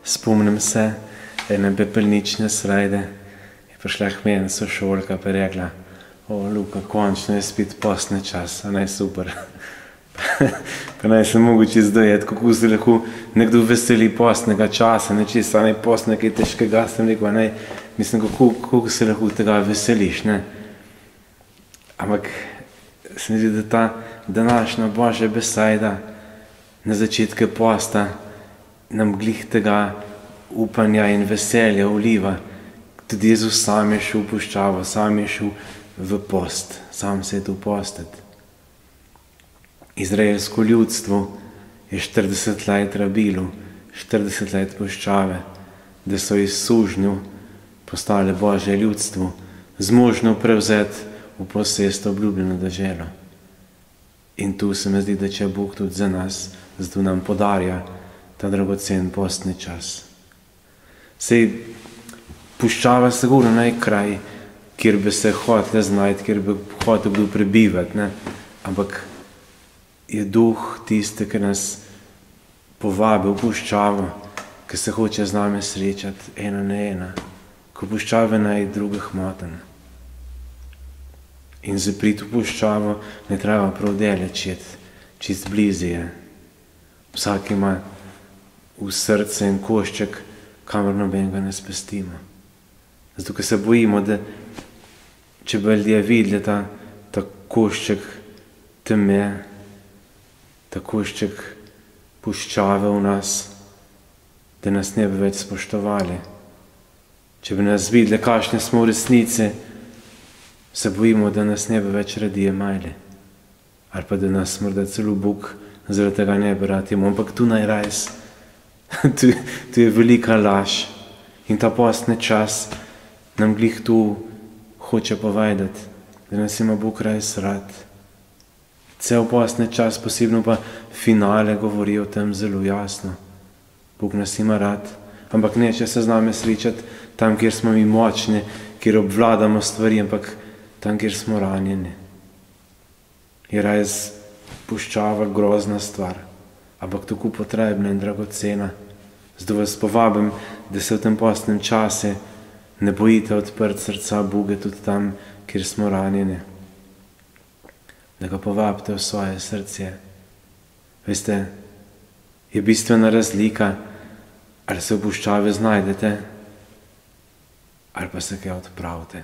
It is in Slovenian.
Spomnim se ene pepelnične srede. Je prišla k meni sošolka pa je rekla: "O, Luka, končno je spet postni čas, a naj super." Pa naj sem mogel čisto dojeti, kako se lahko nekdo veseli postnega časa, ne čisto naj post nekaj težkega, sem rekel, naj, mislim, kako se lahko tega veseliš, ne. Ampak se mi zdi, da ta današnja Božja beseda na začetku posta nam glih tega upanja in veselja vliva. Tudi Jezus sam je šel v puščavo, sam je šel v post, sam se je tu postiti. Izraelsko ljudstvo je 40 let rabilo, 40 let puščave, da so iz sužnjev postali Božje ljudstvo, zmožno prevzeti v posest obljubljeno deželo. In tu se mi zdi, da če Bog tudi za nas, zato nam podarja ta dragocen postni čas. Sej puščava sigurno naj kraj, kjer bi se hotel znajti, kjer bi hotel bil prebivati, ne? Ampak je duh tiste, ki nas povabi v puščavo, ki se hoče z nami srečati ena na ena, ko puščave naj drugih moten. In za priti v puščavo ne treba prav daleč iti, čist blizu je. Vsak ima v srce in košček, kamor nobenega ne spustimo. Zato, ker se bojimo, da če bi ljudje videli ta košček teme, ta košček puščave v nas, da nas ne bi več spoštovali. Če bi nas videli, kakšne smo v resnici, se bojimo, da nas ne bi več radi jemali. Ali pa da nas morda celo Bog zaradi tega ne bi rad imel. Ampak tu najrajs, tu je velika laž. In ta postni čas nam glih tu hoče povedati, da nas ima Bog res rad. Cel postni čas, posebno pa finale, govori o tem zelo jasno. Bog nas ima rad, ampak neče se z nami srečati tam, kjer smo mi močni, kjer obvladamo stvari, ampak tam, kjer smo ranjeni. Je res puščava grozna stvar, ampak tako potrebna in dragocena. Zato vas povabim, da se v tem postnem času ne bojite odprt srca Boga tudi tam, kjer smo ranjeni. Da ga povabite v svoje srce. Veste, je bistvena razlika, ali se v puščavi znajdete, ali pa se kaj odpravite.